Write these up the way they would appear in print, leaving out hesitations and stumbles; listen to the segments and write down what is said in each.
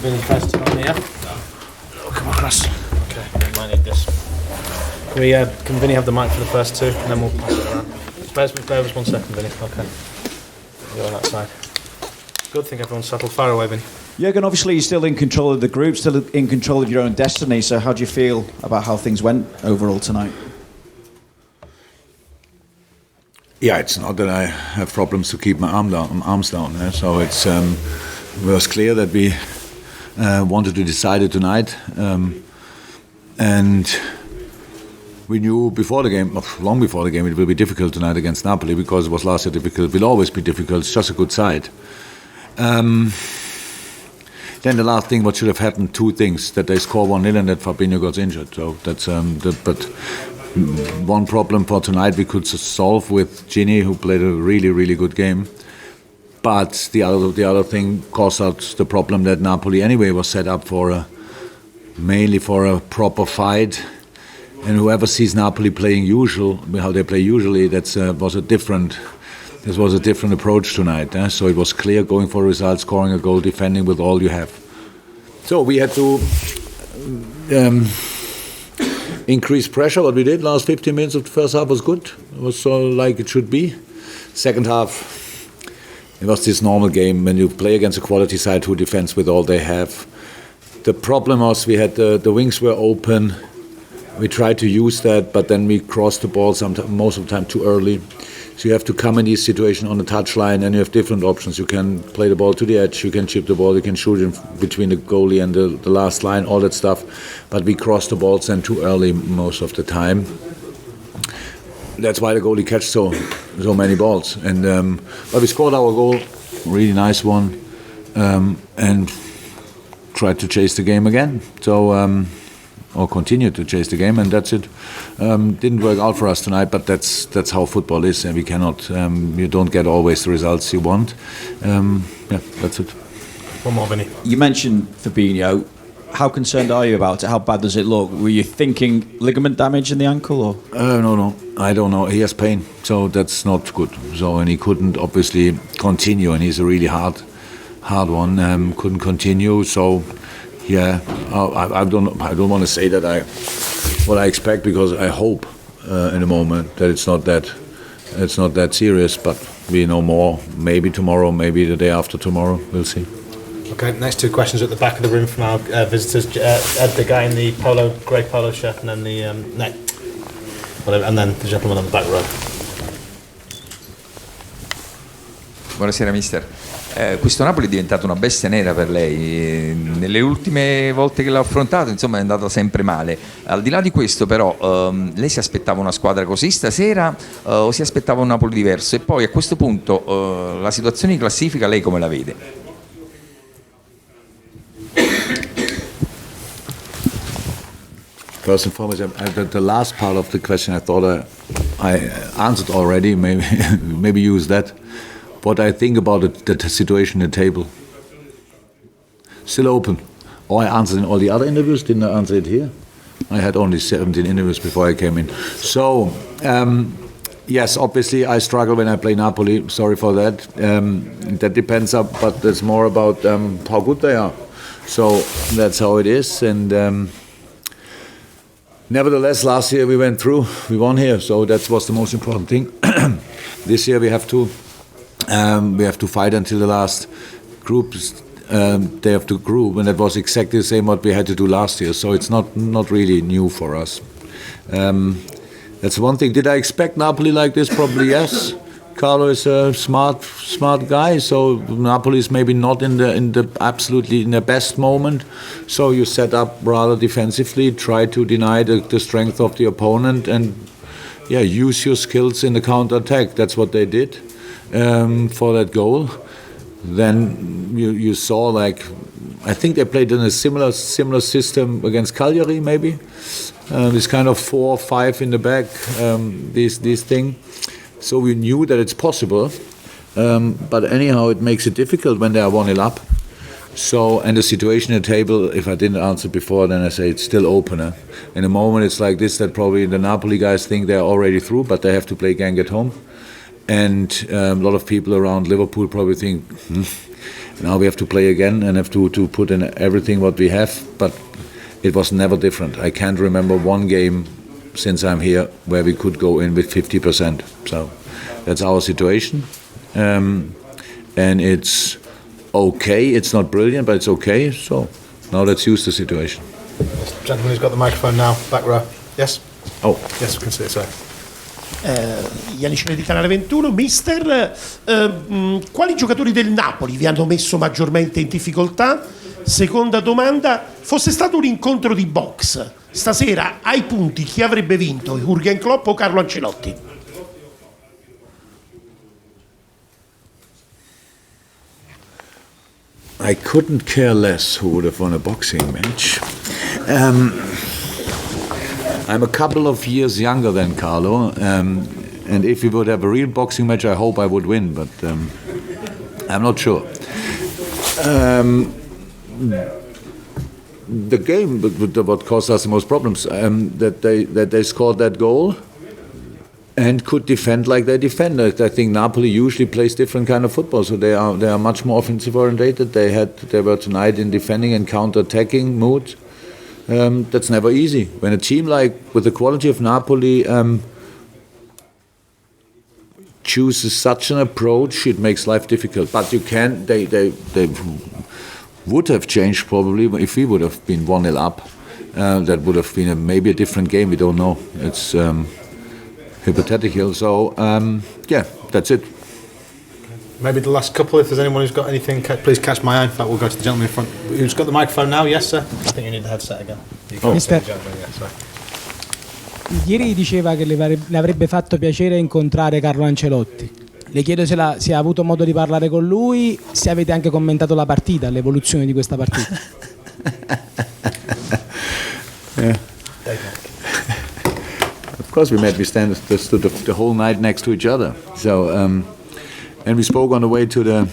Vinny press on here. Oh, come on, Chris. Okay, we might need this. Can Vinny have the mic for the first two, and then we'll pass it around. Bear with us 1 second, Vinny. Okay. Go on that side. Good thing everyone's settled. Far away, Vinny. Jurgen, obviously you're still in control of the group, still in control of your own destiny, so how do you feel about how things went overall tonight? Yeah, it's not that I have problems to keep my arms down. So it was clear that we wanted to decide it tonight, and we knew before the game, long before the game, it will be difficult tonight against Napoli because it was last year difficult. It will always be difficult. It's just a good side. Then the last thing, what should have happened, two things: that they score 1-0 and that Fabinho got injured. So that's but one problem for tonight we could solve with Gini, who played a really, really good game. But the other thing caused out the problem that Napoli anyway was set up for mainly for a proper fight. And whoever sees Napoli playing how they play usually, was a different approach tonight. So it was clear going for results, scoring a goal, defending with all you have. So we had to increase pressure. What we did last 15 minutes of the first half was good. It was like it should be. Second half, it was this normal game when you play against a quality side who defends with all they have. The problem was we had the wings were open. We tried to use that, but then we crossed the ball most of the time too early. So you have to come in this situation on the touchline, and you have different options. You can play the ball to the edge, you can chip the ball, you can shoot in between the goalie and the last line, all that stuff. But we crossed the balls then too early most of the time. That's why the goalie catched so many balls. And but we scored our goal, really nice one, and tried to chase the game again. So. Or continue to chase the game, and that's it. Didn't work out for us tonight, but that's how football is, and we cannot. You don't get always the results you want. That's it. One more, Vinny. You mentioned Fabinho. How concerned are you about it? How bad does it look? Were you thinking ligament damage in the ankle, or? No. I don't know. He has pain, so that's not good. So, and he couldn't obviously continue, and he's a really hard one. Couldn't continue, so. Yeah, I don't want to say that what I expect, because I hope in a moment that it's not that serious. But we know more. Maybe tomorrow, maybe the day after tomorrow. We'll see. Okay, next two questions at the back of the room from our visitors. The guy in the grey polo shirt, and then and then the gentleman on the back row. Buonasera, mister. Questo Napoli è diventato una bestia nera per lei. Nelle ultime volte che l'ha affrontato, insomma, è andata sempre male. Al di là di questo, però, lei si aspettava una squadra così stasera o si aspettava un Napoli diverso? E poi a questo punto la situazione di classifica lei come la vede? First and foremost, the last part of the question I thought I answered already. Maybe use that. What I think about the situation in the table. Still open. I answered in all the other interviews. Didn't I answer it here? I had only 17 interviews before I came in. So, yes, obviously I struggle when I play Napoli. Sorry for that. That depends, but it's more about how good they are. So that's how it is. And nevertheless, last year we went through. We won here. So that was the most important thing. This year we have to fight until the last day of the group, and that was exactly the same what we had to do last year. So it's not really new for us. That's one thing. Did I expect Napoli like this? Probably yes. Carlo is a smart guy, so Napoli is maybe not in the best moment. So you set up rather defensively, try to deny the strength of the opponent, and use your skills in the counter-attack. That's what they did. For that goal, then you saw, like, I think they played in a similar system against Cagliari, maybe this kind of 4-5 in the back, this thing. So we knew that it's possible, but anyhow it makes it difficult when they are 1-0 up. So, and the situation at the table, if I didn't answer before, then I say it's still open. In a moment it's like this, that probably the Napoli guys think they're already through, but they have to play Genk at home. And a lot of people around Liverpool probably think, Now we have to play again and have to put in everything what we have, but it was never different. I can't remember one game since I'm here where we could go in with 50%. So that's our situation. And it's okay. It's not brilliant, but it's okay. So now let's use the situation. Yes, gentleman who's got the microphone now, back row. Yes? Oh. Yes, we can see it, sorry. Ianicele di Canale 21, mister, quali giocatori del Napoli vi hanno messo maggiormente in difficoltà? Seconda domanda, fosse stato un incontro di box, stasera ai punti chi avrebbe vinto, Jurgen Klopp o Carlo Ancelotti? I couldn't care less who would have won a boxing match. I'm a couple of years younger than Carlo, and if we would have a real boxing match, I hope I would win, but I'm not sure. The game, what caused us the most problems, that they scored that goal and could defend like they defend. I think Napoli usually plays different kind of football, so they are much more offensive oriented. They were tonight in defending and counter-attacking mood. That's never easy. When a team like with the quality of Napoli chooses such an approach, it makes life difficult. But you can. They would have changed probably if we would have been 1-0 up. That would have been maybe a different game. We don't know. It's hypothetical. So yeah, that's it. Maybe the last couple, if there's anyone who's got anything, please catch my eye. In fact, we'll go to the gentleman in front. Who's got the microphone now? Yes, sir? I think you need the headset again. Mister, ieri diceva che le avrebbe fatto piacere incontrare Carlo Ancelotti. Le chiedo se ha avuto modo di parlare con lui, se avete anche commentato la partita, l'evoluzione di questa partita. Of course we met. We stood the whole night next to each other. So. And we spoke on the way through the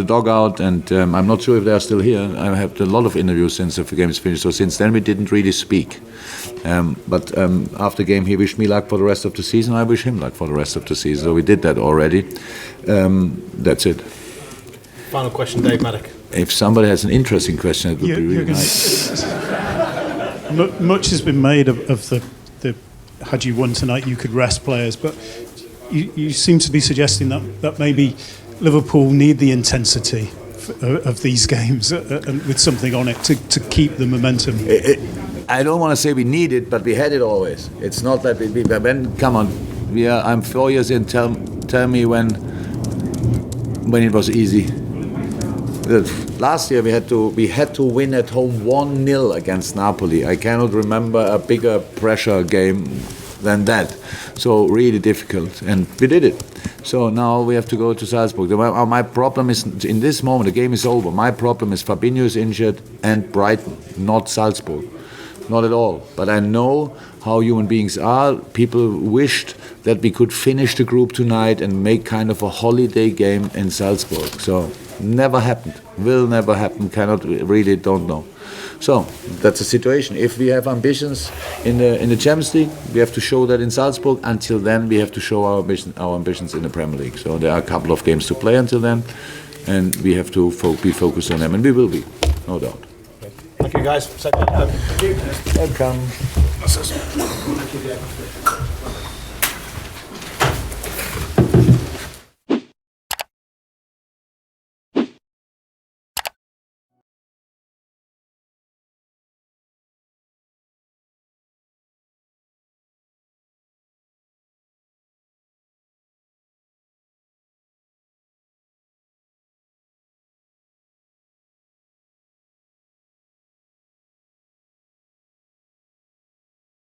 dugout, and I'm not sure if they are still here. I have a lot of interviews since the game is finished, so since then we didn't really speak. But after the game he wished me luck for the rest of the season, I wish him luck for the rest of the season, so we did that already. That's it. Final question, Dave Maddock. If somebody has an interesting question, it would be really nice. Much has been made of the had you won tonight you could rest players, but you seem to be suggesting that maybe Liverpool need the intensity of these games and with something on it to keep the momentum. I don't want to say we need it, but we had it always. It's not that we come on. I'm 4 years in. Tell me when it was easy. Last year we had to win at home 1-0 against Napoli. I cannot remember a bigger pressure game than that. So really difficult, and we did it. So now we have to go to Salzburg. My problem is, in this moment, the game is over. My problem is Fabinho is injured and Brighton, not Salzburg. Not at all. But I know how human beings are. People wished that we could finish the group tonight and make kind of a holiday game in Salzburg. So never happened. Will never happen. Don't know. So that's the situation. If we have ambitions in the Champions League, we have to show that in Salzburg. Until then, we have to show our ambitions in the Premier League. So there are a couple of games to play until then, and we have to be focused on them, and we will be, no doubt. Thank you, guys. Welcome. Thank you.